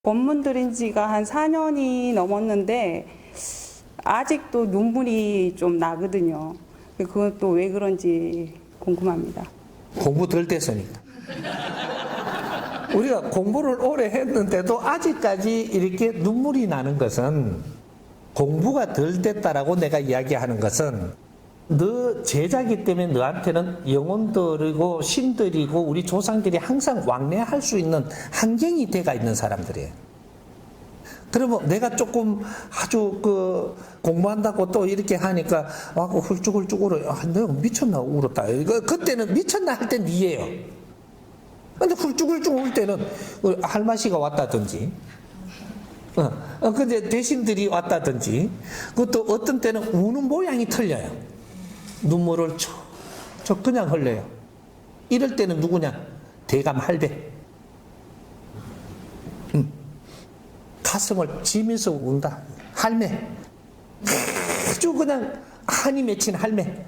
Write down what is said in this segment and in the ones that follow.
법문 들인 지가 한 4년이 넘었는데 아직도 눈물이 좀 나거든요. 그건 또 왜 그런지 궁금합니다. 공부 덜 됐으니까. 우리가 공부를 오래 했는데도 아직까지 이렇게 눈물이 나는 것은, 공부가 덜 됐다라고 내가 이야기하는 것은, 너 제자기 때문에 너한테는 영혼들이고 신들이고 우리 조상들이 항상 왕래할 수 있는 환경이 돼가 있는 사람들이에요. 그러면 내가 조금 아주 공부한다고 또 이렇게 하니까 훌쭉훌쭉 울어요. 내가 미쳤나 울었다. 그때는 미쳤나 할 땐 이해요. 근데 훌쭉훌쭉 울 때는 할마씨가 왔다든지, 근데 대신들이 왔다든지, 그것도 어떤 때는 우는 모양이 틀려요. 눈물을 저 그냥 흘려요. 이럴 때는 누구냐? 대감 할배. 가슴을 지면서 운다. 할매. 아주 그냥 한이 맺힌 할매.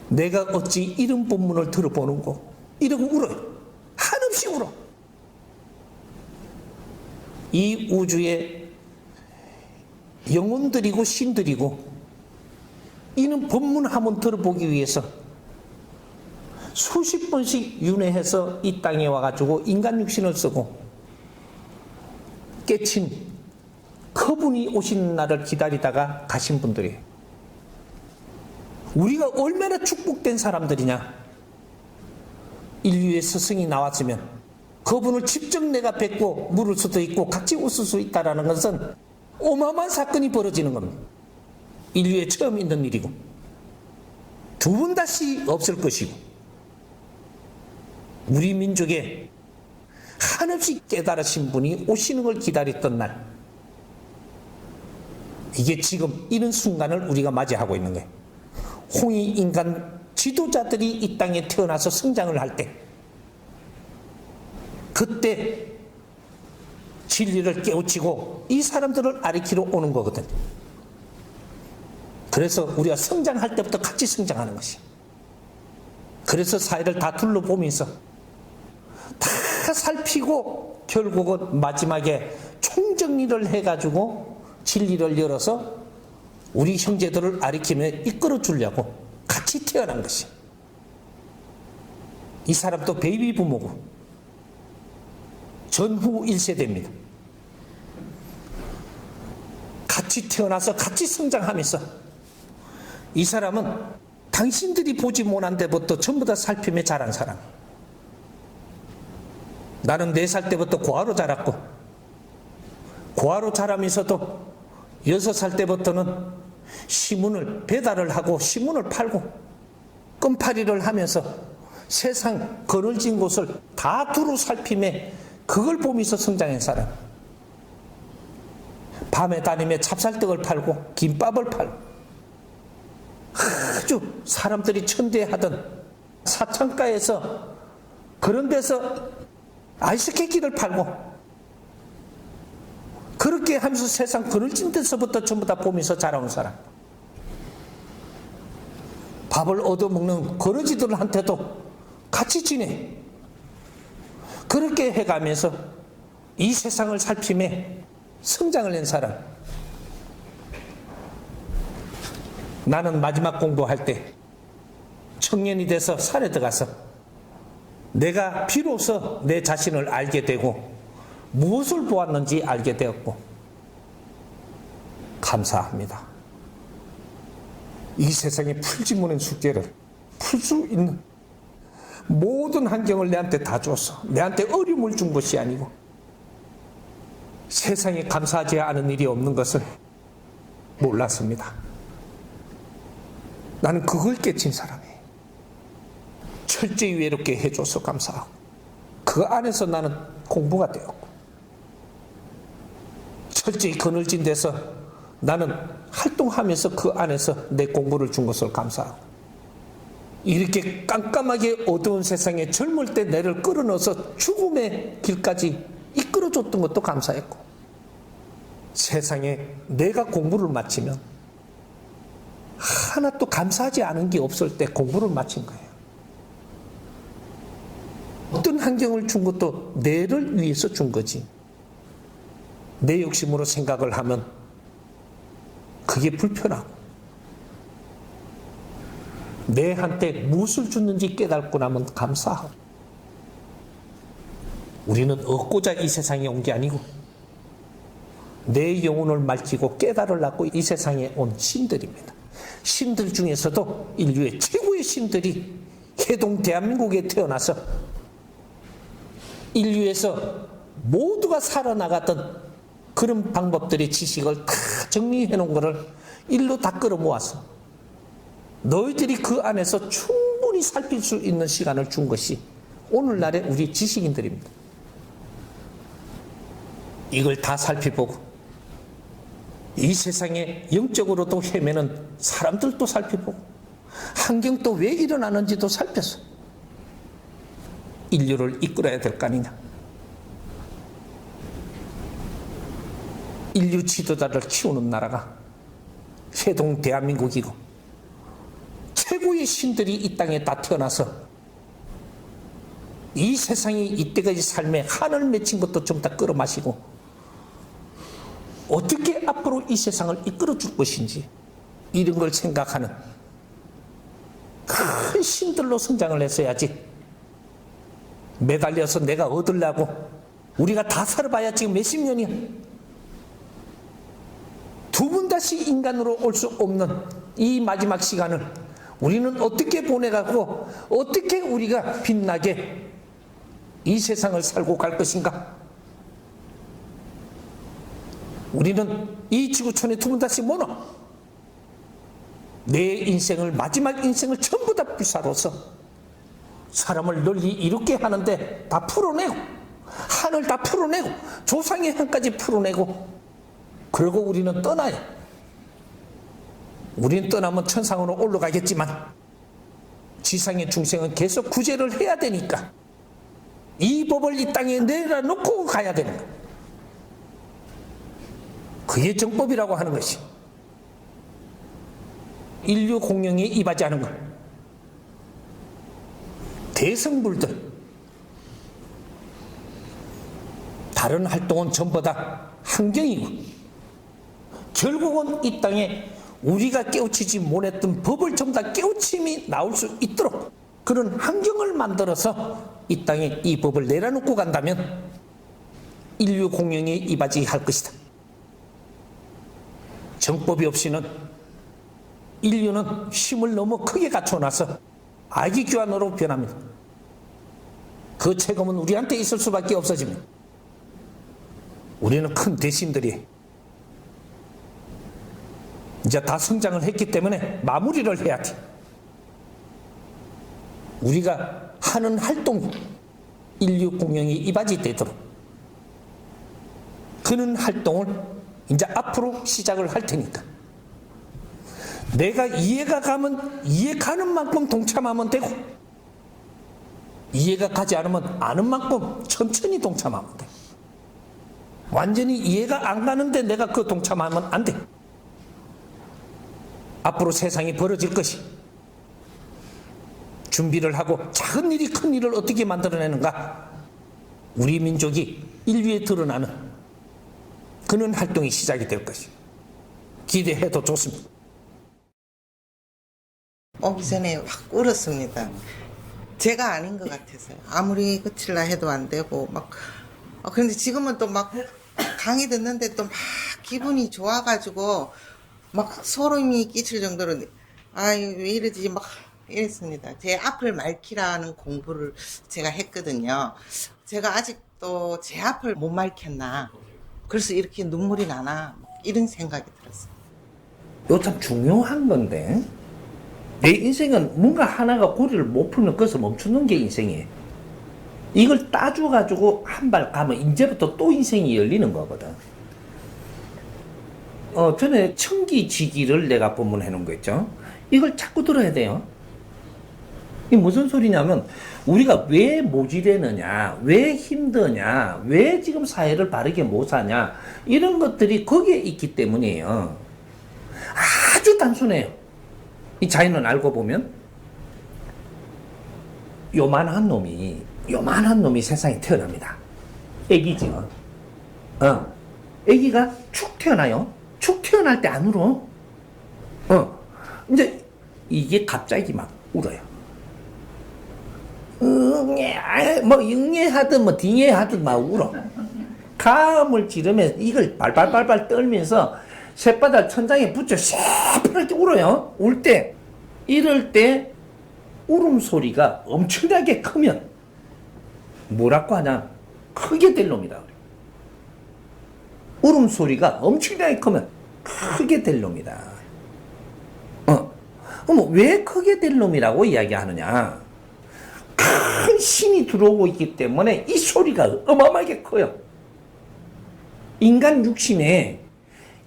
내가 어찌 이런 본문을 들어보는고. 이러고 울어요. 한없이 울어. 이 우주에 영혼들이고 신들이고 이는 법문 한번 들어보기 위해서 수십 번씩 윤회해서 이 땅에 와가지고 인간 육신을 쓰고 깨친 그분이 오신 날을 기다리다가 가신 분들이에요. 우리가 얼마나 축복된 사람들이냐. 인류의 스승이 나왔으면 그분을 직접 내가 뵙고 물을 수도 있고 같이 웃을 수 있다는 것은 어마어마한 사건이 벌어지는 겁니다. 인류에 처음 있는 일이고 두 번 다시 없을 것이고, 우리 민족에 한없이 깨달으신 분이 오시는 걸 기다렸던 날, 이게 지금 이런 순간을 우리가 맞이하고 있는 거예요. 홍위 인간 지도자들이 이 땅에 태어나서 성장을 할 때, 그때 진리를 깨우치고 이 사람들을 가리키러 오는 거거든. 그래서 우리가 성장할 때부터 같이 성장하는 것이. 그래서 사회를 다 둘러보면서 다 살피고 결국은 마지막에 총정리를 해가지고 진리를 열어서 우리 형제들을 가리키며 이끌어 주려고 같이 태어난 것이. 이 사람도 베이비 부모고 전후 1세대입니다. 같이 태어나서 같이 성장하면서 이 사람은 당신들이 보지 못한 데부터 전부 다 살피며 자란 사람. 나는 4살 때부터 고아로 자랐고, 고아로 자라면서도 6살 때부터는 시문을 배달을 하고 시문을 팔고 껌파리를 하면서 세상 거늘진 곳을 다 두루 살피며 그걸 보면서 성장한 사람. 밤에 다니며 찹쌀떡을 팔고 김밥을 팔고 아주 사람들이 천대하던 사창가에서 그런 데서 아이스케이크를 팔고 그렇게 하면서 세상 그늘진 데서부터 전부 다 보면서 자라온 사람. 밥을 얻어먹는 거러지들한테도 같이 지내. 그렇게 해가면서 이 세상을 살피며 성장을 낸 사람. 나는 마지막 공부할 때 청년이 돼서 산에 들어가서 내가 비로소 내 자신을 알게 되고 무엇을 보았는지 알게 되었고, 감사합니다. 이 세상에 풀지 못한 숙제를 풀 수 있는 모든 환경을 내한테 다 줬어. 내한테 어려움을 준 것이 아니고, 세상에 감사하지 않은 일이 없는 것을 몰랐습니다. 나는 그걸 깨친 사람이에요. 철저히 외롭게 해줘서 감사하고, 그 안에서 나는 공부가 되었고, 철저히 그늘진 데서 나는 활동하면서 그 안에서 내 공부를 준 것을 감사하고, 이렇게 깜깜하게 어두운 세상에 젊을 때 나를 끌어넣어서 죽음의 길까지 이끌어줬던 것도 감사했고, 세상에 내가 공부를 마치면 하나 또 감사하지 않은 게 없을 때 공부를 마친 거예요. 어떤 환경을 준 것도 내를 위해서 준 거지. 내 욕심으로 생각을 하면 그게 불편하고, 내한테 무엇을 줬는지 깨닫고 나면 감사하고. 우리는 얻고자 이 세상에 온 게 아니고 내 영혼을 밝히고 깨달으려고 이 세상에 온 신들입니다. 신들 중에서도 인류의 최고의 신들이 해동 대한민국에 태어나서 인류에서 모두가 살아나갔던 그런 방법들의 지식을 다 정리해 놓은 것을 일로 다 끌어모아서 너희들이 그 안에서 충분히 살필 수 있는 시간을 준 것이 오늘날의 우리 지식인들입니다. 이걸 다 살펴보고 이 세상에 영적으로도 헤매는 사람들도 살펴보고 환경도 왜 일어나는지도 살펴서 인류를 이끌어야 될 거 아니냐. 인류 지도자를 키우는 나라가 해동 대한민국이고 최고의 신들이 이 땅에 다 태어나서 이 세상이 이때까지 삶에 한을 맺힌 것도 좀 다 끌어마시고 어떻게 앞으로 이 세상을 이끌어 줄 것인지 이런 걸 생각하는 큰 신들로 성장을 했어야지 매달려서 내가 얻으려고 우리가 다 살아봐야 지금 몇십 년이야. 두 번 다시 인간으로 올 수 없는 이 마지막 시간을 우리는 어떻게 보내가고 어떻게 우리가 빛나게 이 세상을 살고 갈 것인가? 우리는 이 지구촌에 두 번 다시 못 와. 내 인생을 마지막 인생을 전부 다 불사로서 사람을 널리 이롭게 하는데 다 풀어내고 하늘 다 풀어내고 조상의 한까지 풀어내고 그리고 우리는 떠나요. 우리는 떠나면 천상으로 올라가겠지만 지상의 중생은 계속 구제를 해야 되니까 이 법을 이 땅에 내려놓고 가야 되는 거예요. 그게 정법이라고 하는 것이 인류 공영에 임하지 않은 것. 대성불들 다른 활동은 전부 다 환경이고 결국은 이 땅에 우리가 깨우치지 못했던 법을 전부 다 깨우침이 나올 수 있도록 그런 환경을 만들어서 이 땅에 이 법을 내려놓고 간다면 인류 공영에 임하지 할 것이다. 정법이 없이는 인류는 힘을 너무 크게 갖춰놔서 아기 귀환으로 변합니다. 그 책임은 우리한테 있을 수밖에 없어집니다. 우리는 큰 대신들이 이제 다 성장을 했기 때문에 마무리를 해야 돼. 우리가 하는 활동 인류 공영이 이바지 되도록 그런 활동을 이제 앞으로 시작을 할 테니까 내가 이해가 가면 이해 가는 만큼 동참하면 되고 이해가 가지 않으면 아는 만큼 천천히 동참하면 돼. 완전히 이해가 안 가는데 내가 그 동참하면 안 돼. 앞으로 세상이 벌어질 것이 준비를 하고 작은 일이 큰 일을 어떻게 만들어내는가 우리 민족이 인류에 드러나는 그런 활동이 시작이 될 것이 기대해도 좋습니다. 오기 전에 확 울었습니다. 제가 아닌 것 같아서요. 아무리 그칠라 해도 안 되고 막 그런데 지금은 또 막 강의 듣는데 또 막 기분이 좋아가지고 막 소름이 끼칠 정도로 아유 왜 이러지 막 이랬습니다. 제 앞을 맑히라는 공부를 제가 했거든요. 제가 아직도 제 앞을 못 맑혔나 그래서 이렇게 눈물이 나나 이런 생각이 들었어요. 이거 참 중요한 건데 내 인생은 뭔가 하나가 고리를 못 풀면 거기서 멈추는 게 인생이에요. 이걸 따줘가지고 한 발 가면 이제부터 또 인생이 열리는 거거든. 전에 청기지기를 내가 본문해 놓은 거 있죠. 이걸 자꾸 들어야 돼요. 이게 무슨 소리냐면 우리가 왜 모질되느냐, 왜 힘드냐, 왜 지금 사회를 바르게 못 사냐 이런 것들이 거기에 있기 때문이에요. 아주 단순해요. 이 자연은 알고 보면 요만한 놈이 요만한 놈이 세상에 태어납니다. 애기죠. 애기가 축 태어나요. 축 태어날 때 안 울어. 이제 이게 갑자기 막 울어요. 응애하든 뭐 딩애하든 막 울어. 가음을 지르면서 이걸 발발발발 떨면서 쇳바닥 천장에 붙여 새파랗게 울어요. 울 때, 이럴 때 울음소리가 엄청나게 크면 뭐라고 하냐, 크게 될 놈이다. 울음소리가 엄청나게 크면 크게 될 놈이다. 그럼 왜 크게 될 놈이라고 이야기하느냐? 큰 신이 들어오고 있기 때문에 이 소리가 어마어마하게 커요. 인간 육신에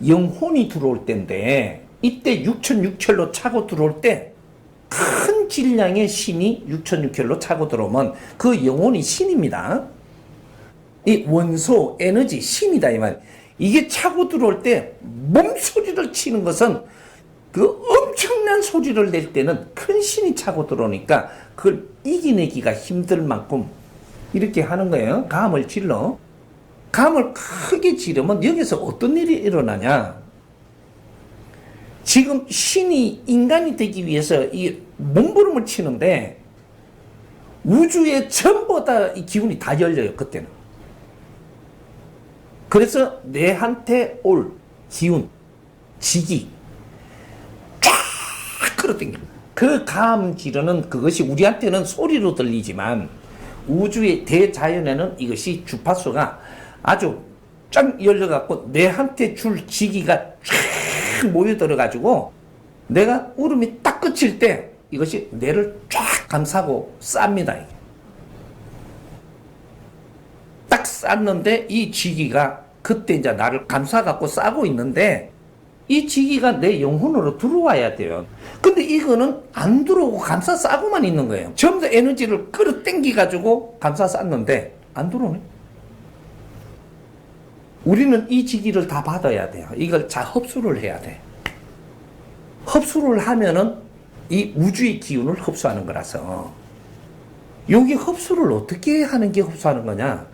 영혼이 들어올 때인데, 이때 육천육혈로 차고 들어올 때 큰 질량의 신이 육천육혈로 차고 들어오면 그 영혼이 신입니다. 이 원소 에너지 신이다 이 말. 이게 차고 들어올 때 몸소리를 치는 것은 그 엄청난 소리를 낼 때는 큰 신이 차고 들어오니까 그걸 이겨내기가 힘들 만큼 이렇게 하는 거예요. 감을 질러. 감을 크게 지르면 여기서 어떤 일이 일어나냐? 지금 신이 인간이 되기 위해서 이 몸부림을 치는데 우주에 전부 다 이 기운이 다 열려요, 그때는. 그래서 내한테 올 기운, 지기 쫙 끌어당깁니다. 그 감 지르는 그것이 우리한테는 소리로 들리지만 우주의 대자연에는 이것이 주파수가 아주 쫙 열려갖고 내한테 줄 지기가 쫙 모여들어가지고 내가 울음이 딱 그칠 때 이것이 뇌를 쫙 감싸고 쌉니다. 이게. 딱 쌌는데 이 지기가 그때 이제 나를 감싸갖고 싸고 있는데 이 지기가 내 영혼으로 들어와야 돼요. 근데 이거는 안 들어오고 감싸 싸고만 있는 거예요. 전부 다 에너지를 끌어당겨가지고 감싸 쌌는데 안 들어오네. 우리는 이 지기를 다 받아야 돼요. 이걸 잘 흡수를 해야 돼. 흡수를 하면은 이 우주의 기운을 흡수하는 거라서. 여기 흡수를 어떻게 하는 게 흡수하는 거냐?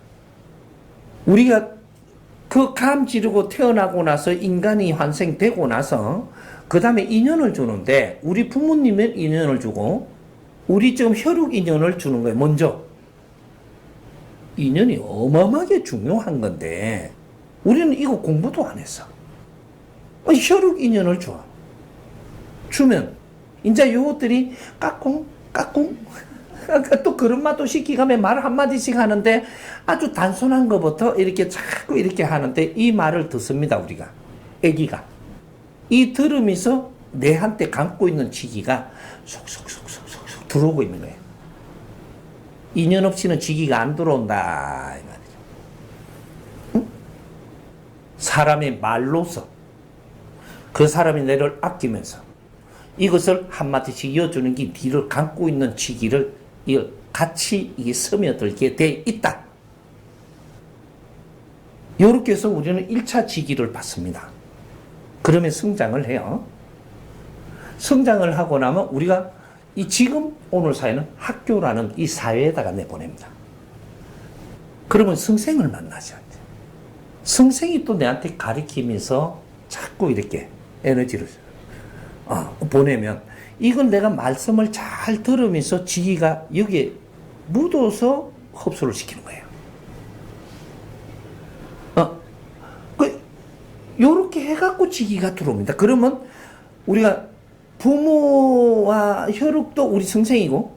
우리가 그 감 지르고 태어나고 나서 인간이 환생되고 나서 그 다음에 인연을 주는데 우리 부모님은 인연을 주고 우리 지금 혈육 인연을 주는 거예요. 먼저. 인연이 어마어마하게 중요한 건데 우리는 이거 공부도 안 했어. 혈육 인연을 줘. 주면 이제 요것들이 까꿍 또 그런 맛도 시키가면 말 한마디씩 하는데 아주 단순한 것부터 이렇게 자꾸 이렇게 하는데 이 말을 듣습니다. 우리가 애기가 이 들으면서 내한테 감고 있는 지기가 속속속속속 들어오고 있는 거예요. 인연 없이는 지기가 안 들어온다 이 말이죠. 응? 사람의 말로서 그 사람이 내를 아끼면서 이것을 한마디씩 이어주는 게 뒤를 감고 있는 지기를 같이 이게 스며들게 돼 있다. 이렇게 해서 우리는 1차 지기를 받습니다. 그러면 성장을 해요. 성장을 하고 나면 우리가 이 지금 오늘 사회는 학교라는 이 사회에다가 내보냅니다. 그러면 성생을 만나죠. 성생이 또 내한테 가르치면서 자꾸 이렇게 에너지를 보내면 이건 내가 말씀을 잘 들으면서 지기가 여기에 묻어서 흡수를 시키는 거예요. 요렇게 해갖고 지기가 들어옵니다. 그러면 우리가 부모와 혈육도 우리 성생이고,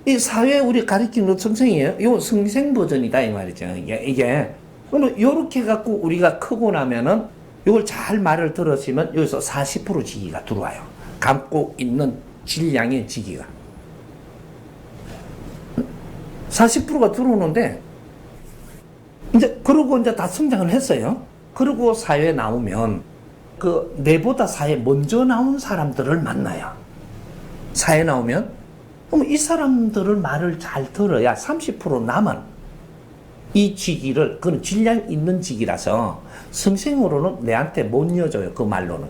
이 사회 우리 가르치는 성생이에요. 요 성생 버전이다, 이 말이죠. 이게. 그러면 요렇게 해갖고 우리가 크고 나면은 이걸 잘 말을 들었으면 여기서 40% 지기가 들어와요. 감고 있는 질량의 지기가. 40%가 들어오는데, 그러고 이제 다 성장을 했어요. 그리고 사회에 나오면, 내보다 사회에 먼저 나온 사람들을 만나요. 사회에 나오면, 그럼 이 사람들을 말을 잘 들어야 30% 남은 이 지기를, 그건 질량 있는 지기라서 성생으로는 내한테 못 이어줘요. 그 말로는.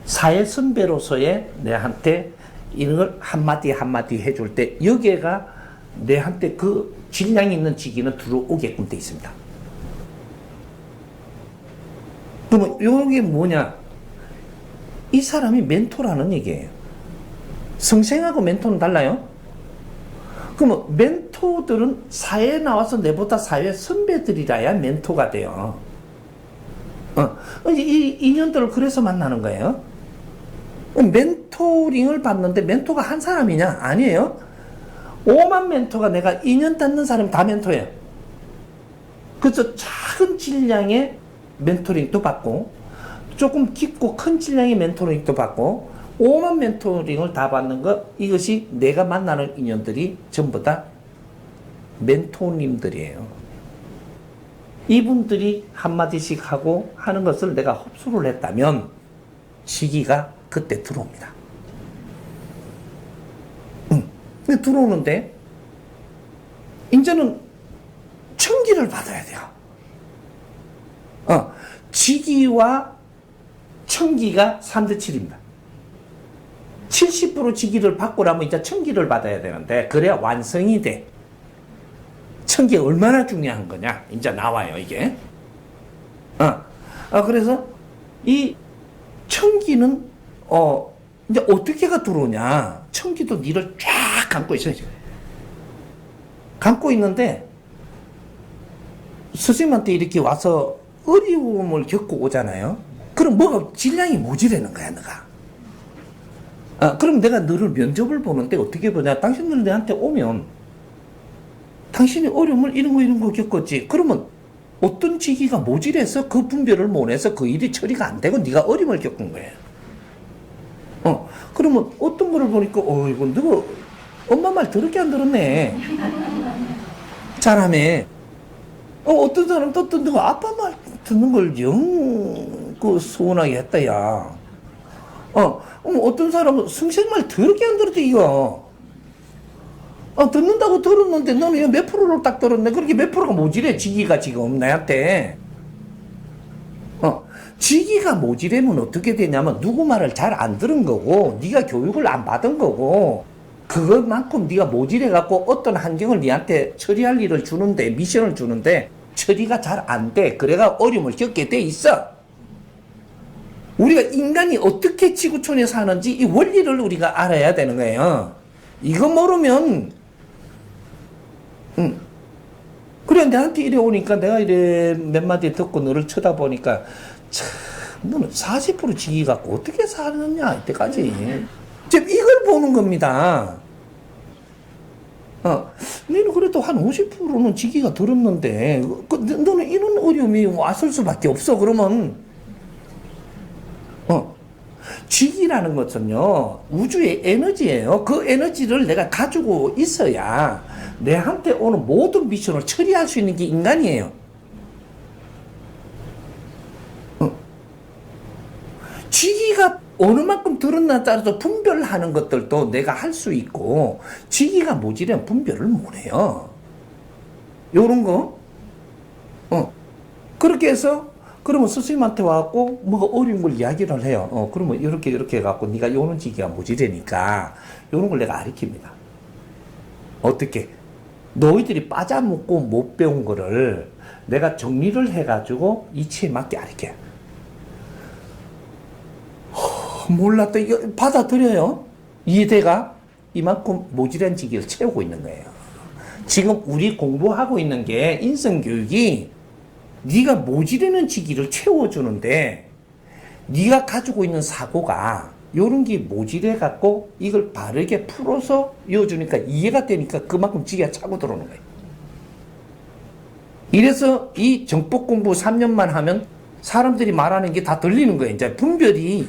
사회 선배로서의 내한테 이런 걸 한마디 한마디 해줄 때 여기가 내한테 그 질량 있는 직위는 들어오게끔 돼 있습니다. 그러면 이게 뭐냐? 이 사람이 멘토라는 얘기예요. 성생하고 멘토는 달라요? 그러면 멘토들은 사회에 나와서 내보다 사회 선배들이라야 멘토가 돼요. 이제 이 인연들을 그래서 만나는 거예요. 멘토링을 받는데 멘토가 한 사람이냐? 아니에요. 5만 멘토가 내가 인연 닿는 사람이 다 멘토예요. 그래서 작은 질량의 멘토링도 받고 조금 깊고 큰 질량의 멘토링도 받고 5만 멘토링을 다 받는 것, 이것이 내가 만나는 인연들이 전부 다 멘토님들이에요. 이분들이 한마디씩 하고 하는 것을 내가 흡수를 했다면 시기가 그때 들어옵니다. 근데 들어오는데 이제는 청기를 받아야 돼요. 지기와 청기가 3대 7입니다. 70% 지기를 받고 나면 이제 청기를 받아야 되는데 그래야 완성이 돼. 청기가 얼마나 중요한 거냐 이제 나와요 이게. 그래서 이 청기는 이제 어떻게가 들어오냐. 청기도 니를 쫙 감고 있어요 지금. 감고 있는데 스승님한테 이렇게 와서 어려움을 겪고 오잖아요. 그럼 뭐가 질량이 모자라는 거야 너가. 그럼 내가 너를 면접을 보는데 어떻게 보냐. 당신들 내한테 오면 당신이 어려움을 이런 거 겪었지. 그러면 어떤 지기가 모질해서 그 분별을 못 해서 그 일이 처리가 안 되고 네가 어려움을 겪은 거예요. 그러면 어떤 거를 보니까 이거 너 엄마 말 더럽게 안 들었네. 잘하네. 어떤 사람 또 너가 아빠 말 듣는 걸 영 서운하게 했다 야. 어떤 사람은 승생 말 더럽게 안 들었대 이거. 듣는다고 들었는데 너는 몇 프로를 딱 들었네. 그렇게 몇 프로가 모질해 지기가 지금 나한테. 지기가 모질하면 어떻게 되냐면 누구 말을 잘 안 들은 거고 네가 교육을 안 받은 거고 그것만큼 네가 모질해 갖고 어떤 환경을 네한테 처리할 일을 주는데 미션을 주는데 처리가 잘 안 돼. 그래가 어려움을 겪게 돼 있어. 우리가 인간이 어떻게 지구촌에 사는지 이 원리를 우리가 알아야 되는 거예요. 이거 모르면 그래 나한테 이래 오니까 내가 이래 몇 마디 듣고 너를 쳐다보니까 참 너는 40% 지기 갖고 어떻게 사느냐 이때까지 지금 이걸 보는 겁니다. 너는 그래도 한 50%는 지기가 들었는데 너는 이런 어려움이 왔을 수밖에 없어. 그러면 지기라는 것은요 우주의 에너지예요. 그 에너지를 내가 가지고 있어야 내한테 오는 모든 미션을 처리할 수 있는 게 인간이에요. 지기가 어느 만큼 들었나에 따라서 분별하는 것들도 내가 할 수 있고 지기가 모자라면 분별을 못해요. 요런 거. 그렇게 해서 그러면 스승님한테 와갖고 뭐가 어려운 걸 이야기를 해요. 그러면 이렇게 해갖고 네가 요런 지기가 모자라니까 요런 걸 내가 가르칩니다. 어떻게? 너희들이 빠져먹고 못 배운 거를 내가 정리를 해가지고 이치에 맞게 가르쳐요. 몰랐다. 이거 받아들여요. 이해가 이만큼 모질한 지기를 채우고 있는 거예요. 지금 우리 공부하고 있는 게 인성교육이 네가 모지르는 지기를 채워주는데 네가 가지고 있는 사고가 요런 게 모질해 갖고 이걸 바르게 풀어서 이어주니까 이해가 되니까 그만큼 지기가 차고 들어오는 거예요. 이래서 이 정법 공부 3년만 하면 사람들이 말하는 게 다 들리는 거예요. 이제 분별이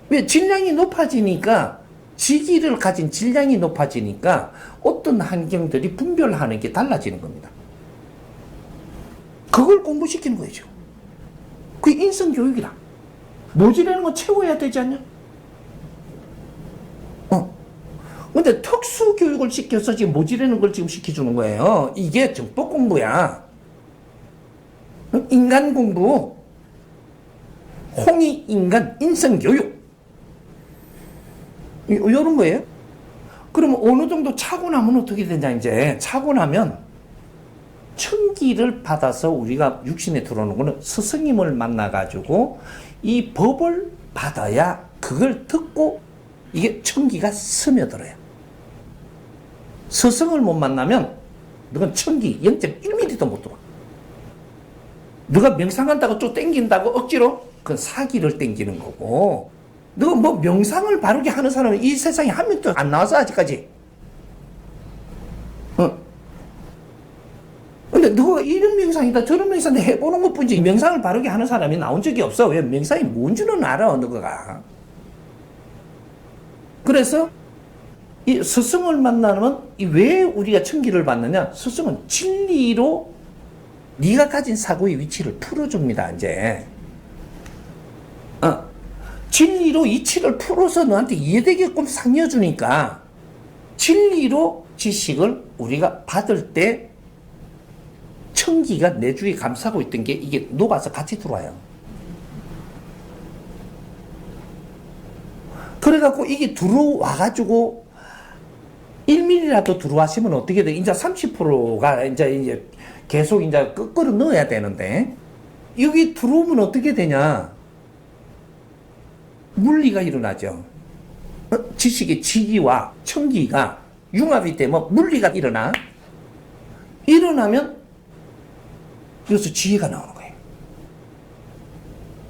왜 질량이 높아지니까 지기를 가진 질량이 높아지니까 어떤 환경들이 분별하는 게 달라지는 겁니다. 그걸 공부시키는 거죠. 그게 인성교육이라. 모질라는 건 채워야 되지 않냐? 근데 특수교육을 시켜서 지금 모질라는 걸 지금 시켜주는 거예요. 이게 정법 공부야. 인간 공부. 홍익인간 인성교육. 이런 거예요. 그러면 어느 정도 차고 나면 어떻게 되냐, 이제. 차고 나면 천기를 받아서 우리가 육신에 들어오는 거는 스승님을 만나가지고 이 법을 받아야 그걸 듣고 이게 천기가 스며들어요. 스승을 못 만나면 너는 천기 0.1mm도 못 들어. 너가 명상한다고 또 땡긴다고 억지로 그건 사기를 땡기는 거고, 너가 뭐 명상을 바르게 하는 사람은 이 세상에 한 명도 안 나와서 아직까지. 근데 너가 이런 명상이다 저런 명상이다 해보는 것 뿐이지 명상을 바르게 하는 사람이 나온 적이 없어. 왜? 명상이 뭔지는 알아 너가. 그래서 이 스승을 만나면 왜 우리가 천기를 받느냐? 스승은 진리로 네가 가진 사고의 위치를 풀어줍니다. 이제 진리로 이치를 풀어서 너한테 이해되게끔 상여주니까 진리로 지식을 우리가 받을 때 천기가 내 주위에 감싸고 있던 게 이게 녹아서 같이 들어와요. 그래갖고 이게 들어와가지고 1mm라도 들어와시면 어떻게 돼? 이제 30%가 이제 계속 이제 끌어 넣어야 되는데 여기 들어오면 어떻게 되냐? 물리가 일어나죠. 지식의 지기와 천기가 융합이 되면 물리가 일어나. 일어나면 여기서 지혜가 나오는 거예요.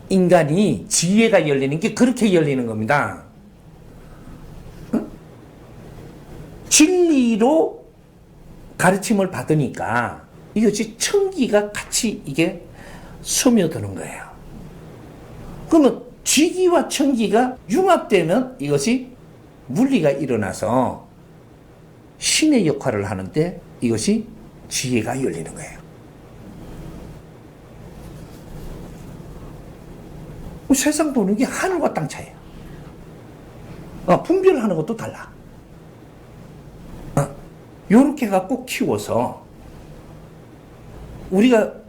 인간이 지혜가 열리는 게 그렇게 열리는 겁니다. 진리로 가르침을 받으니까 이것이 천기가 같이 이게 스며드는 거예요. 그러면 지기와 천기가 융합되면 이것이 물리가 일어나서 신의 역할을 하는데 이것이 지혜가 열리는 거예요. 세상 보는 게 하늘과 땅 차이에요. 분별하는 것도 달라. 요렇게 갖고 키워서 우리가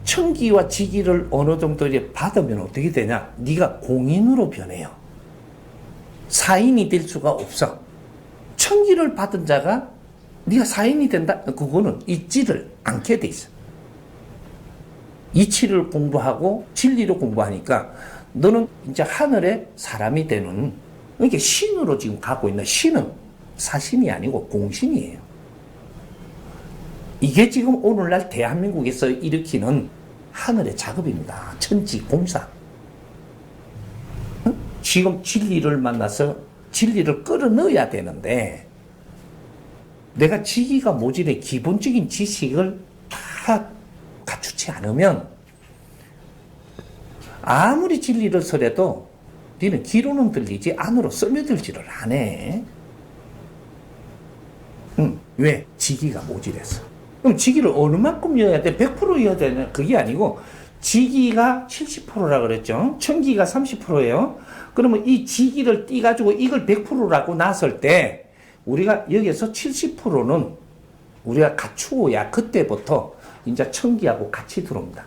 천기와 지기를 어느 정도 이제 받으면 어떻게 되냐? 네가 공인으로 변해요. 사인이 될 수가 없어. 천기를 받은 자가 네가 사인이 된다? 그거는 있지를 않게 돼 있어. 이치를 공부하고 진리로 공부하니까 너는 이제 하늘의 사람이 되는, 이게 신으로 지금 가고 있는, 신은 사신이 아니고 공신이에요. 이게 지금 오늘날 대한민국에서 일으키는 하늘의 작업입니다. 천지 공사. 지금 진리를 만나서 진리를 끌어넣어야 되는데 내가 지기가 모질해 기본적인 지식을 다 갖추지 않으면 아무리 진리를 설해도 너는 귀로는 들리지 안으로 스며들지를 안 해. 왜? 지기가 모질해서. 그럼 지기를 어느 만큼 이어야 돼? 100% 이어야 되냐? 그게 아니고 지기가 70%라 그랬죠. 천기가 30%예요. 그러면 이 지기를 띄가지고 이걸 100%라고 놨을 때 우리가 여기서 70%는 우리가 갖추어야 그때부터 이제 천기하고 같이 들어옵니다.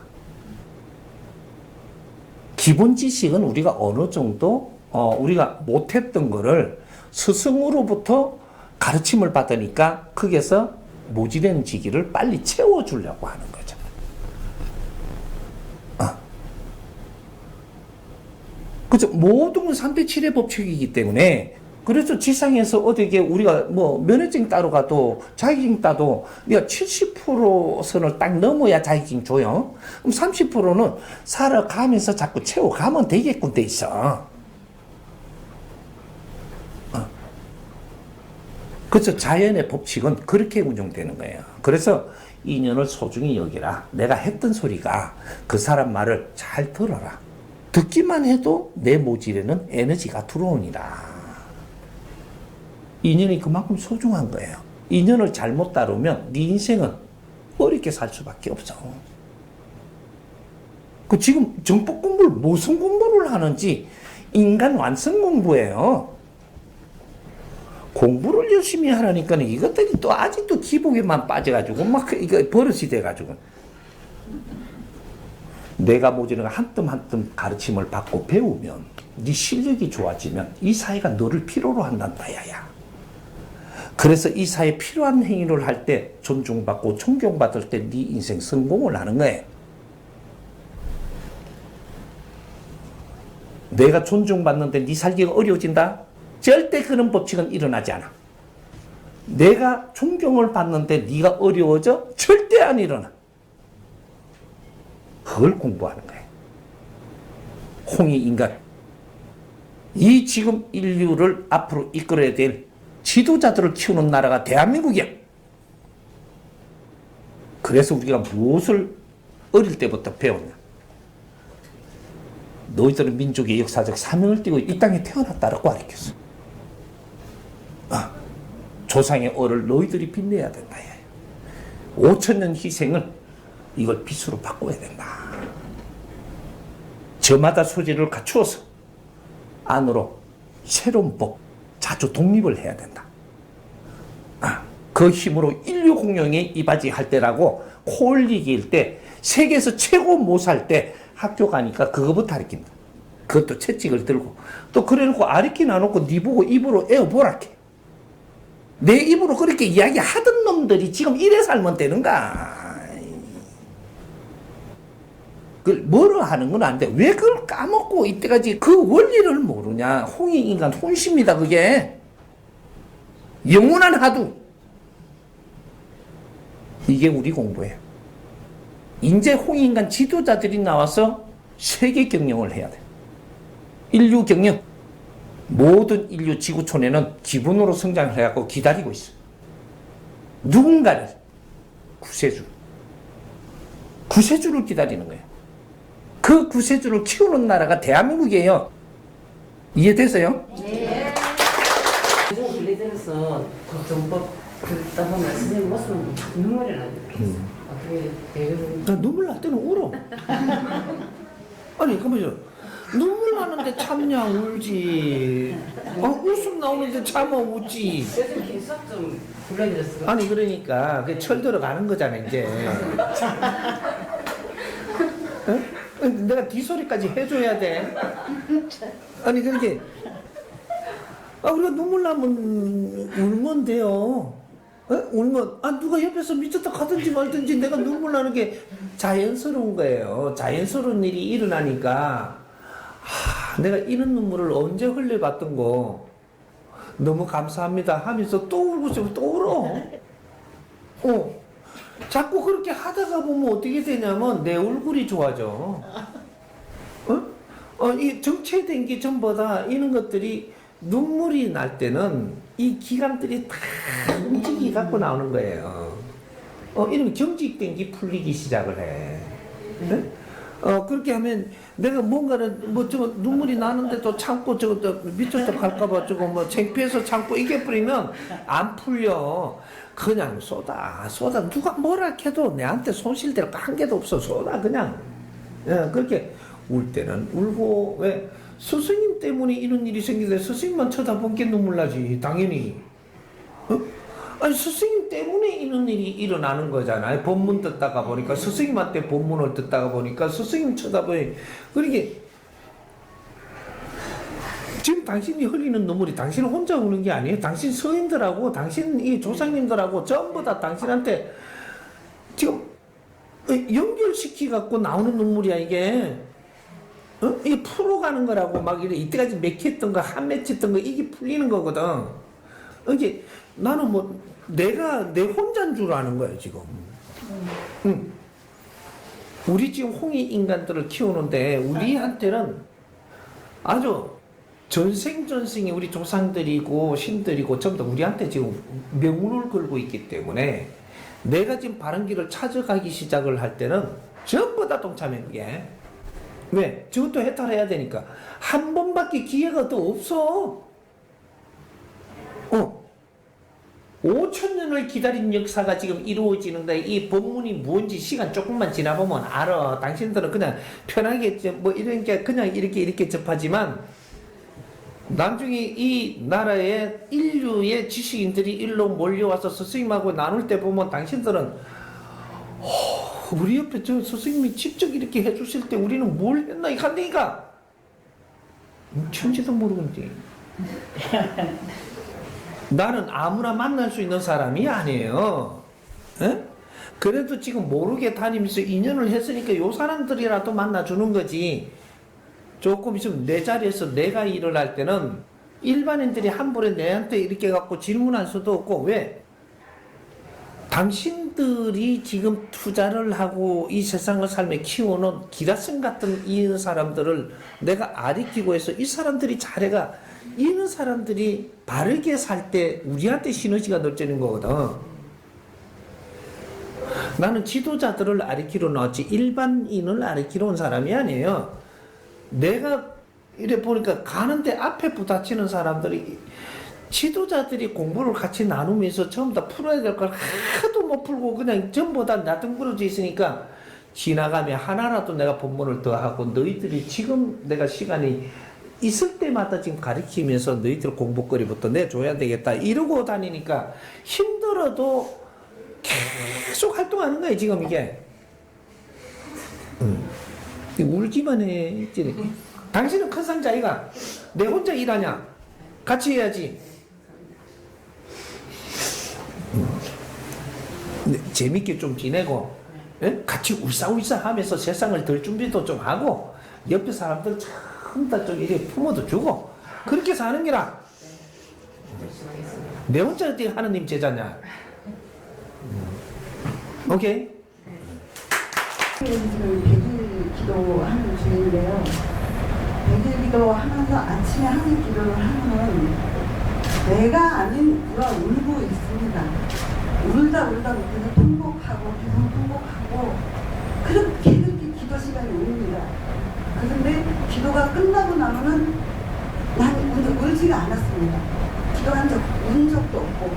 기본 지식은 우리가 어느 정도 우리가 못했던 거를 스승으로부터 가르침을 받으니까 거기에서 모질한 지기를 빨리 채워주려고 하는 거죠. 그죠? 모든 건 3대 7의 법칙이기 때문에 그래서 지상에서 어떻게 우리가 뭐 면허증 따러 가도 자격증 따도 우리가 70% 선을 딱 넘어야 자격증 줘요. 그럼 30%는 살아가면서 자꾸 채워가면 되게끔 돼 있어. 그래서 자연의 법칙은 그렇게 운영되는 거예요. 그래서 인연을 소중히 여기라. 내가 했던 소리가 그 사람 말을 잘 들어라. 듣기만 해도 내 모질에는 에너지가 들어오니라. 인연이 그만큼 소중한 거예요. 인연을 잘못 다루면 네 인생은 어렵게 살 수밖에 없어. 그 지금 정법 공부를 무슨 공부를 하는지 인간 완성 공부예요. 공부를 열심히 하라니까 이것들이 또 아직도 기복에만 빠져가지고 막 이거 버릇이 돼가지고 내가 모지는 한 뜸 한 뜸 가르침을 받고 배우면 네 실력이 좋아지면 이 사회가 너를 필요로 한단다 야야. 그래서 이 사회에 필요한 행위를 할 때 존중받고 존경받을 때 네 인생 성공을 하는 거예요. 내가 존중받는데 네 살기가 어려워진다? 절대 그런 법칙은 일어나지 않아. 내가 존경을 받는데 네가 어려워져? 절대 안 일어나. 그걸 공부하는 거예요. 홍익인간. 이 지금 인류를 앞으로 이끌어야 될 지도자들을 키우는 나라가 대한민국이야. 그래서 우리가 무엇을 어릴 때부터 배웠냐? 너희들은 민족의 역사적 사명을 띠고 이 땅에 태어났다라고 가르쳤어. 조상의 얼을 너희들이 빛내야 된다. 5,000년 희생을 이걸 빛으로 바꿔야 된다. 저마다 소재를 갖추어서 안으로 새로운 법, 자주 독립을 해야 된다. 그 힘으로 인류 공룡에 이바지할 때라고 코 올리기일 때 세계에서 최고 모사할 때 학교 가니까 그거부터 가르친다. 그것도 채찍을 들고 또 그래놓고 아리키 나놓고 니 보고 입으로 에어보라게. 내 입으로 그렇게 이야기하던 놈들이 지금 이래 살면 되는가? 그걸 뭐로 하는 건 안 돼. 왜 그걸 까먹고 이때까지 그 원리를 모르냐? 홍익인간 혼십니다. 그게 영원한 하두. 이게 우리 공부예요. 이제 홍익인간 지도자들이 나와서 세계 경영을 해야 돼. 인류 경영. 모든 인류 지구촌에는 기본으로 성장을 해갖고 기다리고 있어. 누군가를 구세주를 기다리는 거예요. 그 구세주를 키우는 나라가 대한민국이에요. 이해되세요? 네. 요즘 근래 들어서 그 정법 듣다 보면 선생님 모습은 눈물이 나요. 어떻게 배우는? 나 눈물 날 때는 울어. 아니 그러면 눈물 나는데 참냐 울지. 웃음 나오는데 참아 웃지. 요즘 계속 좀 불러드렸어. 아니 그러니까 그 철 들어가는 거잖아 이제. 어? 내가 뒷소리까지 해줘야 돼. 아니 그렇게 우리가 눈물 나면 울면 돼요. 울면 누가 옆에서 미쳤다 가든지 말든지 내가 눈물 나는 게 자연스러운 거예요. 자연스러운 일이 일어나니까 내가 이런 눈물을 언제 흘려봤던 거 너무 감사합니다 하면서 또 울고 싶어 또 울어. 자꾸 그렇게 하다가 보면 어떻게 되냐면 내 얼굴이 좋아져. 이 정체된 게 전부 다 이런 것들이 눈물이 날 때는 이 기관들이 다 움직이 갖고 나오는 거예요. 이러면 경직된 게 풀리기 시작을 해. 네? 그렇게 하면 내가 뭔가를 저거 눈물이 나는데도 참고 저거 미쳤다 갈까봐 저거 창피해서 참고 이게 뿌리면 안 풀려. 그냥 쏟아 누가 뭐라 해도 내한테 손실될 거 한 개도 없어. 쏟아 그냥. 그렇게 울 때는 울고. 왜 스승님 때문에 이런 일이 생기는데 스승님만 쳐다본 게 눈물 나지 당연히. 아니 스승님 때문에 이런 일이 일어나는 거잖아요. 본문 듣다가 보니까 스승님한테 본문을 듣다가 보니까 스승님 쳐다보니 그러게 지금 당신이 흘리는 눈물이 당신 혼자 우는 게 아니에요. 당신 스님들하고 당신 이 조상님들하고 전부 다 당신한테 지금 연결시키 갖고 나오는 눈물이야 이게. 이게 풀어가는 거라고 막 이때까지 맥혔던 거 한 맺혔던 거 이게 풀리는 거거든. 이게 나는 내가 내 혼자인 줄 아는 거야 지금. 우리 지금 홍익 인간들을 키우는데 우리한테는 아주 전생전생이 우리 조상들이고 신들이고 전부 다 우리한테 지금 명운을 걸고 있기 때문에 내가 지금 바른 길을 찾아가기 시작을 할 때는 전부 다 동참하는 게. 왜? 저것도 해탈해야 되니까. 한 번밖에 기회가 더 없어. 5,000년을 기다린 역사가 지금 이루어지는데 이 법문이 뭔지 시간 조금만 지나보면 알아. 당신들은 그냥 편하게 이런 게 그냥 이렇게 접하지만 나중에 이 나라의 인류의 지식인들이 일로 몰려와서 스승님하고 나눌 때 보면 당신들은 우리 옆에 저 스승님이 직접 이렇게 해주실 때 우리는 뭘 했나 이 간댕이가 천지도 모르겠지. 나는 아무나 만날 수 있는 사람이 아니에요. 에? 그래도 지금 모르게 다니면서 인연을 했으니까 요 사람들이라도 만나주는 거지. 조금 있으면 내 자리에서 내가 일을 할 때는 일반인들이 함부로 내한테 이렇게 갖고 질문할 수도 없고, 왜? 당신들이 지금 투자를 하고 이 세상을 삶에 키워놓은 기라성 같은 이 사람들을 내가 아리키고 해서 이 사람들이 잘해가 이런 사람들이 바르게 살 때 우리한테 시너지가 넓어지는 거거든. 나는 지도자들을 아리키러 나왔지 일반인을 아리키러 온 사람이 아니에요. 내가 이래 보니까 가는데 앞에 부딪히는 사람들이 지도자들이 공부를 같이 나누면서 전부 다 풀어야 될 걸 하도 못 풀고 그냥 전부 다 나등부러져 있으니까 지나가면 하나라도 내가 본문을 더 하고 너희들이 지금 내가 시간이 있을 때마다 지금 가르치면서 너희들 공부거리부터 내줘야 되겠다 이러고 다니니까 힘들어도 계속 활동하는 거야 지금 이게. 울기만 해. 당신은 큰 상자이가 내 혼자 일하냐? 같이 해야지. 재밌게 좀 지내고, 예? 같이 울사울사 하면서 세상을 덜 준비도 좀 하고, 옆에 사람들 전부 다 좀 이렇게 품어도 주고, 그렇게 사는 게라. 내 혼자 어떻게 하느님 제자냐? 오케이? 지금 백일 기도하는 중인데요. 백일 기도하면서 아침에 하는 기도를 하면 내가 아닌 누가 울고 있습니다. 울다 계속 통곡하고 그렇게 기도 시간이 옵니다. 그런데 기도가 끝나고 나면은 난 울지가 않았습니다. 기도한 운 적도 없고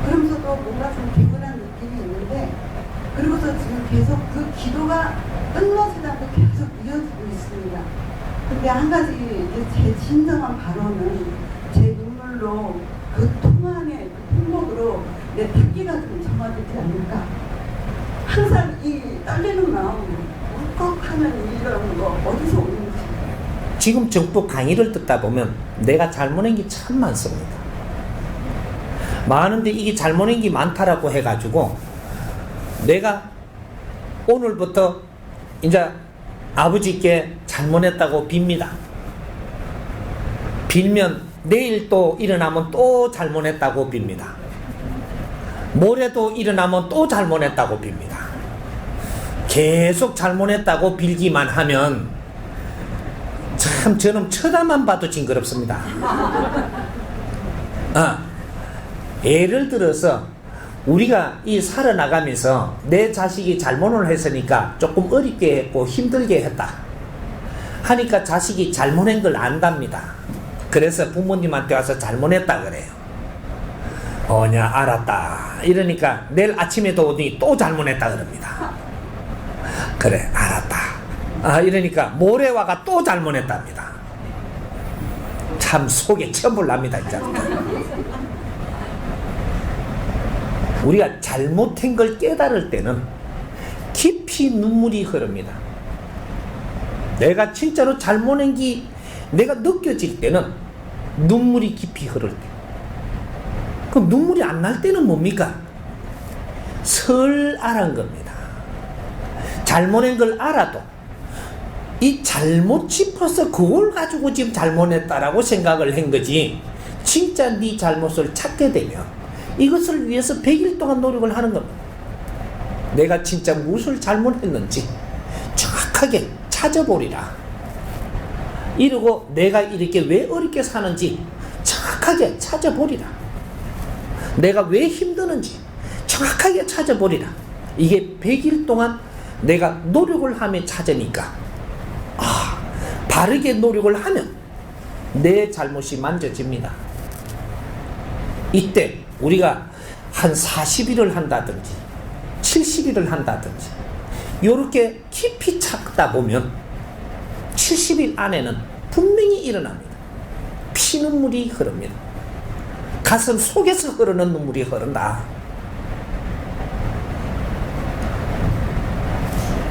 그러면서도 뭔가 좀 개운한 느낌이 있는데 그리고서 지금 계속 그 기도가 끝나지도 않고 계속 이어지고 있습니다. 근데 한 가지 제 진정한 바로는 제 눈물로 그 통안의 그 품목으로 내 탁기가 좀 정화되지 않을까. 항상 이 떨리는 마음, 울컥하는 이런 거 어디서 오는지. 지금 정법 강의를 듣다 보면 내가 잘못한 게 참 많습니다. 많은데 이게 잘못한 게 많다라고 해가지고 내가 오늘부터 이제 아버지께 잘못했다고 빕니다. 빌면 내일 또 일어나면 또 잘못했다고 빕니다. 모레도 일어나면 또 잘못했다고 빕니다. 계속 잘못했다고 빌기만 하면 참 저는 쳐다만 봐도 징그럽습니다. 예를 들어서 우리가 이 살아나가면서 내 자식이 잘못을 했으니까 조금 어렵게 했고 힘들게 했다 하니까 자식이 잘못한 걸 안답니다. 그래서 부모님한테 와서 잘못했다 그래요. 알았다 이러니까 내일 아침에도 오더니 또 잘못했다 그럽니다. 그래 알았다 이러니까 모레 와가 또 잘못했답니다. 참 속에 천불 납니다 이제. 우리가 잘못한 걸 깨달을 때는 깊이 눈물이 흐릅니다. 내가 진짜로 잘못한 게 내가 느껴질 때는 눈물이 깊이 흐를 때. 그럼 눈물이 안 날 때는 뭡니까? 설알한 겁니다. 잘못한 걸 알아도 이 잘못 짚어서 그걸 가지고 지금 잘못했다라고 생각을 한 거지, 진짜 네 잘못을 찾게 되면 이것을 위해서 100일 동안 노력을 하는 겁니다. 내가 진짜 무엇을 잘못했는지 정확하게 찾아보리라. 이러고 내가 이렇게 왜 어렵게 사는지 정확하게 찾아보리라. 내가 왜 힘드는지 정확하게 찾아보리라. 이게 100일 동안 내가 노력을 하며 찾으니까 바르게 노력을 하면 내 잘못이 만져집니다. 이때 우리가 한 40일을 한다든지 70일을 한다든지 이렇게 깊이 찾다 보면 70일 안에는 분명히 일어납니다. 피눈물이 흐릅니다. 가슴 속에서 흐르는 눈물이 흐른다.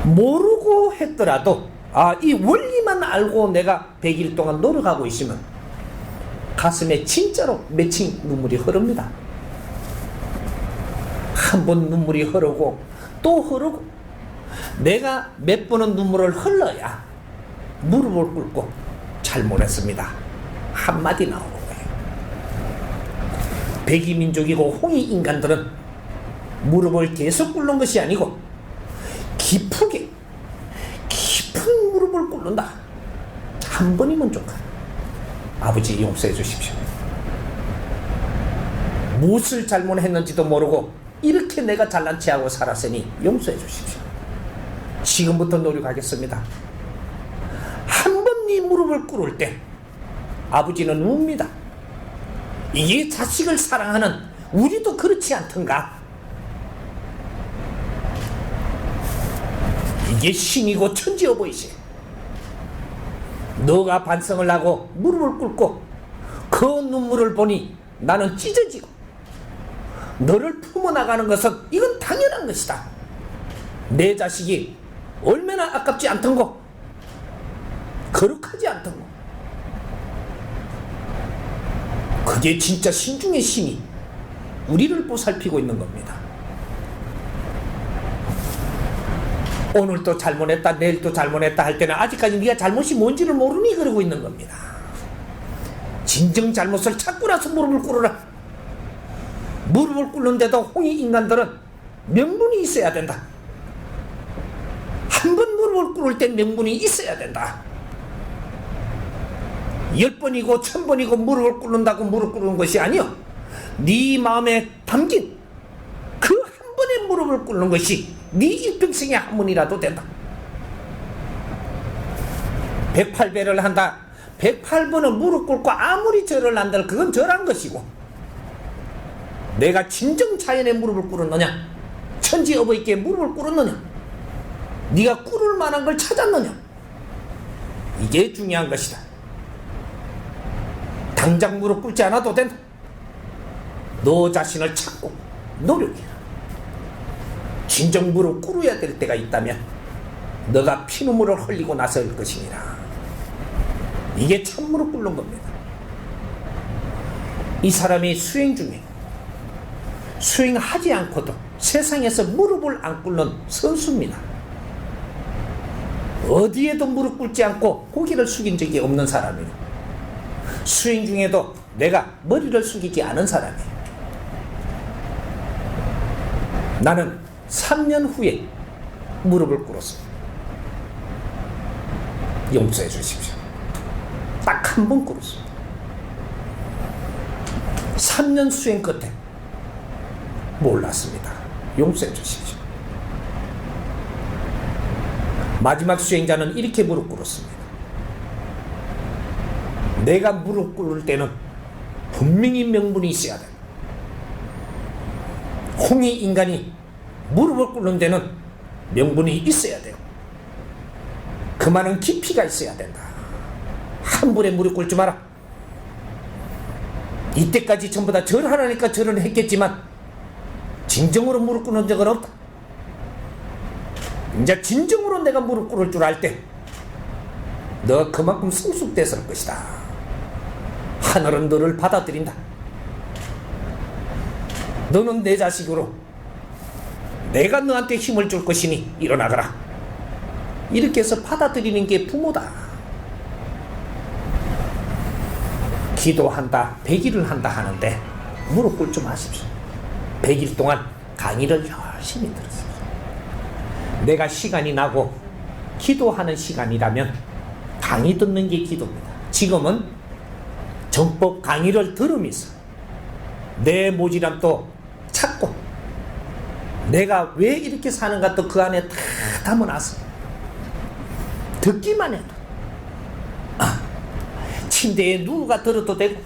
모르고 했더라도 이 원리만 알고 내가 100일 동안 노력하고 있으면 가슴에 진짜로 맺힌 눈물이 흐릅니다. 한 번 눈물이 흐르고 또 흐르고 내가 몇 번은 눈물을 흘러야 무릎을 꿇고 잘못했습니다 한마디 나오는 거예요. 백이민족이고 홍익인간들은 무릎을 계속 꿇는 것이 아니고 깊은 무릎을 꿇는다. 한 번이면 좋다. 아버지 용서해 주십시오. 무엇을 잘못했는지도 모르고 이렇게 내가 잘난 체하고 살았으니 용서해 주십시오. 지금부터 노력하겠습니다. 한 번 네 무릎을 꿇을 때 아버지는 웁니다. 이게 자식을 사랑하는 우리도 그렇지 않던가? 이게 신이고 천지여보이지. 너가 반성을 하고 무릎을 꿇고 그 눈물을 보니 나는 찢어지고 너를 품어나가는 것은 이건 당연한 것이다. 내 자식이 얼마나 아깝지 않던고, 거룩하지 않던고. 그게 진짜 신중의 신이 우리를 보살피고 있는 겁니다. 오늘도 잘못했다 내일도 잘못했다 할 때는 아직까지 네가 잘못이 뭔지를 모르니 그러고 있는 겁니다. 진정 잘못을 찾고 나서 무릎을 꿇어라. 무릎을 꿇는데도 홍익인간들은 명분이 있어야 된다. 한 번 무릎을 꿇을 때 명분이 있어야 된다. 10번이고 1000번이고 무릎을 꿇는다고 무릎 꿇는 것이 아니요, 네 마음에 담긴 그 한 번의 무릎을 꿇는 것이 네 일평생의 한 번이라도 된다. 108배를 한다. 108번은 무릎 꿇고 아무리 절을 한들 그건 절한 것이고, 내가 진정 자연의 무릎을 꿇었느냐, 천지 어버이께 무릎을 꿇었느냐, 네가 꿇을 만한 걸 찾았느냐, 이게 중요한 것이다. 당장 무릎 꿇지 않아도 된다. 너 자신을 찾고 노력해라. 진정 무릎 꿇어야 될 때가 있다면 너가 피눈물을 흘리고 나설 것이니라. 이게 참 무릎 꿇는 겁니다. 이 사람이 수행 중에 수행하지 않고도 세상에서 무릎을 안 꿇는 선수입니다. 어디에도 무릎 꿇지 않고 고개를 숙인 적이 없는 사람이에요. 수행 중에도 내가 머리를 숙이지 않은 사람이에요. 나는 3년 후에 무릎을 꿇었습니다. 용서해 주십시오. 딱 한 번 꿇었습니다. 3년 수행 끝에 몰랐습니다. 용서해 주십시오. 마지막 수행자는 이렇게 무릎 꿇었습니다. 내가 무릎 꿇을 때는 분명히 명분이 있어야 돼. 홍익인간이 무릎을 꿇는 데는 명분이 있어야 돼요. 그 많은 깊이가 있어야 된다. 한 번에 무릎 꿇지 마라. 이때까지 전부 다 절하라니까 절은 했겠지만 진정으로 무릎 꿇는 적은 없다. 이제 진정으로 내가 무릎 꿇을 줄 알 때 너 그만큼 성숙됐을 것이다. 하늘은 너를 받아들인다. 너는 내 자식으로 내가 너한테 힘을 줄 것이니 일어나거라. 이렇게 해서 받아들이는 게 부모다. 기도한다, 100일을 한다 하는데 무릎 꿇지 마십시오. 100일 동안 강의를 열심히 들었습니다. 내가 시간이 나고 기도하는 시간이라면 강의 듣는 게 기도입니다. 지금은 정법 강의를 들으면서 내 모질함도 찾고 내가 왜 이렇게 사는가 또 그 안에 다 담아놨어. 듣기만 해도 침대에 누가 들어도 되고,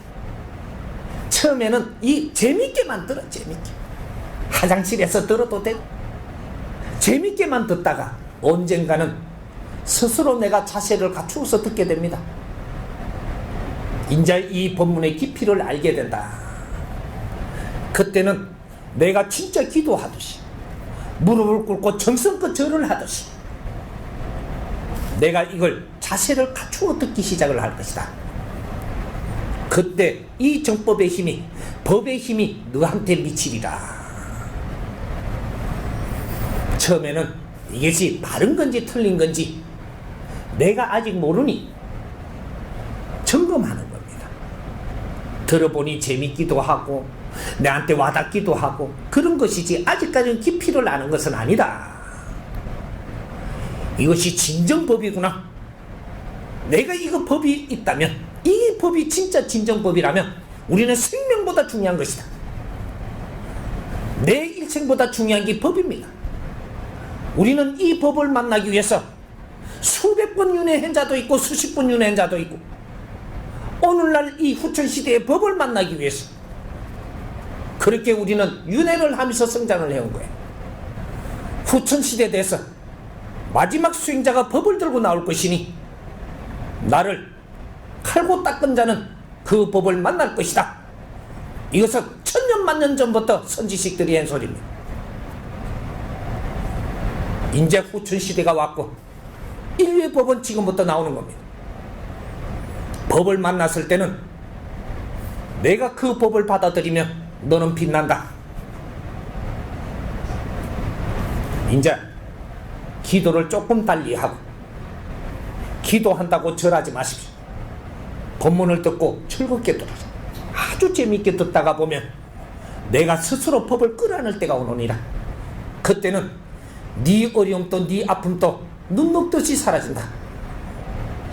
처음에는 이 재밌게만 들어. 재밌게 화장실에서 들어도 되고 재밌게만 듣다가 언젠가는 스스로 내가 자세를 갖추어서 듣게 됩니다. 이제 이 법문의 깊이를 알게 된다. 그때는 내가 진짜 기도하듯이 무릎을 꿇고 정성껏 절을 하듯이 내가 이걸 자세를 갖추어 듣기 시작을 할 것이다. 그때 이 정법의 힘이, 법의 힘이 너한테 미치리라. 처음에는 이것이 바른 건지 틀린 건지 내가 아직 모르니 점검하는 겁니다. 들어보니 재밌기도 하고 내한테 와닿기도 하고 그런 것이지 아직까지는 깊이를 아는 것은 아니다. 이것이 진정법이구나. 내가 이거 법이 있다면, 이 법이 진짜 진정법이라면 우리는 생명보다 중요한 것이다. 내 일생보다 중요한 게 법입니다. 우리는 이 법을 만나기 위해서 수백 번 윤회한 자도 있고 수십 번 윤회한 자도 있고, 오늘날 이 후천시대의 법을 만나기 위해서 그렇게 우리는 윤회를 하면서 성장을 해온 거예요. 후천시대에 대해서 마지막 수행자가 법을 들고 나올 것이니 나를 칼고 닦은 자는 그 법을 만날 것이다. 이것은 천년 만년 전부터 선지식들이 한 소리입니다. 이제 후천시대가 왔고 인류의 법은 지금부터 나오는 겁니다. 법을 만났을 때는 내가 그 법을 받아들이면 너는 빛난다. 이제 기도를 조금 달리하고, 기도한다고 절하지 마십시오. 법문을 듣고 즐겁게 들어서 아주 재미있게 듣다가 보면 내가 스스로 법을 끌어안을 때가 오느니라. 그때는 네 어려움도 네 아픔도 눈 녹듯이 사라진다.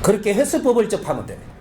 그렇게 해서 법을 접하면 됩니다.